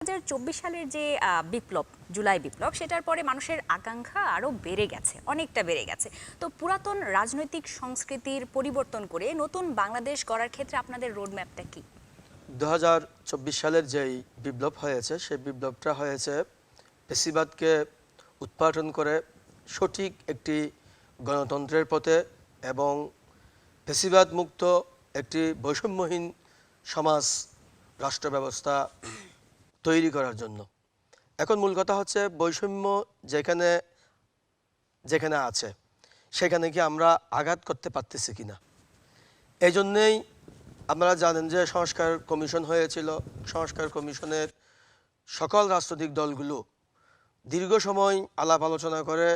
2024 সালের যে বিপ্লব, জুলাই বিপ্লব, সেটার পরে মানুষের আকাঙ্ক্ষা আরো বেড়ে গেছে, অনেকটা বেড়ে গেছে। তো পুরাতন রাজনৈতিক সংস্কৃতির পরিবর্তন করে নতুন বাংলাদেশ গড়ার ক্ষেত্রে আপনাদের রোডম্যাপটা কি? 2024 সালের যেই বিপ্লব হয়েছে সেই বিপ্লবটা হয়েছে ফ্যাসিবাদকে উৎপাটন করে সঠিক একটি গণতন্ত্রের পথে এবং ফ্যাসিবাদ মুক্ত একটি বৈষম্যহীন সমাজ রাষ্ট্র ব্যবস্থা তৈরি করার জন্য। এখন মূল কথা হচ্ছে বৈষম্য যেখানে যেখানে আছে সেখানে কি আমরা আঘাত করতে পারতেছি কিনা। এই জন্যেই আপনারা জানেন যে সংস্কার কমিশন হয়েছিল। সংস্কার কমিশনের সকল রাজনৈতিক দলগুলো দীর্ঘ সময় আলাপ আলোচনা করে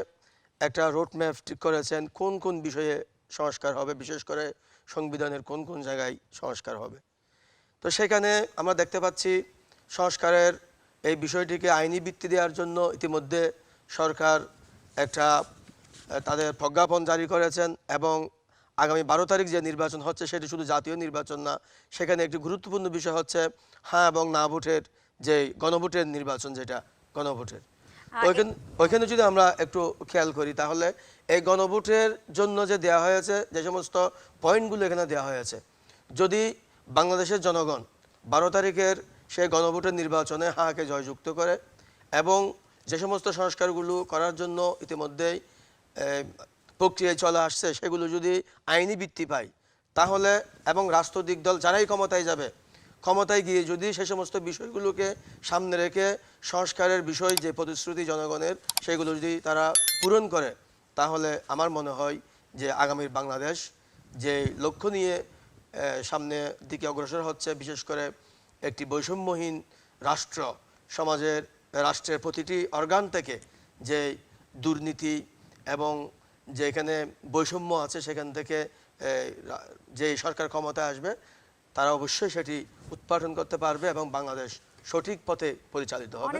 একটা রোডম্যাপ ঠিক করেছেন কোন কোন বিষয়ে সংস্কার হবে, বিশেষ করে সংবিধানের কোন কোন জায়গায় সংস্কার হবে। তো সেখানে আমরা দেখতে পাচ্ছি সংস্কারের এই বিষয়টিকে আইনি ভিত্তি দেওয়ার জন্য ইতিমধ্যে সরকার একটা তাদের প্রজ্ঞাপন জারি করেছেন এবং আগামী 12 তারিখ যে নির্বাচন হচ্ছে সেটি শুধু জাতীয় নির্বাচন না, সেখানে একটি গুরুত্বপূর্ণ বিষয় হচ্ছে হ্যাঁ এবং না ভোটের যে গণভোটের নির্বাচন, যেটা গণভোটের ওইখানে যদি আমরা একটু খেয়াল করি তাহলে এই গণভোটের জন্য যে দেওয়া হয়েছে যে সমস্ত পয়েন্টগুলো এখানে দেওয়া হয়েছে, যদি বাংলাদেশের জনগণ 12 তারিখের সেই গণভোটের নির্বাচনে হাঁকে জয়যুক্ত করে এবং যে সমস্ত সংস্কারগুলো করার জন্য ইতিমধ্যেই প্রক্রিয়ায় চলে আসছে সেগুলো যদি আইনি ভিত্তি পায় তাহলে এবং রাজনৈতিক দল যারাই ক্ষমতায় যাবে, ক্ষমতায় গিয়ে যদি সে সমস্ত বিষয়গুলোকে সামনে রেখে সংস্কারের বিষয় যে প্রতিশ্রুতি জনগণের সেগুলো যদি তারা পূরণ করে তাহলে আমার মনে হয় যে আগামীর বাংলাদেশ যে লক্ষ্য নিয়ে সামনের দিকে অগ্রসর হচ্ছে, বিশেষ করে একটি বৈষম্যহীন রাষ্ট্র, সমাজের রাষ্ট্রের প্রতিটি অর্গান থেকে যে দুর্নীতি এবং যেখানে বৈষম্য আছে সেখান থেকে যে সরকার ক্ষমতায় আসবে তারা অবশ্যই সেটি উৎপাদন করতে পারবে এবং বাংলাদেশ সঠিক পথে পরিচালিত হবে।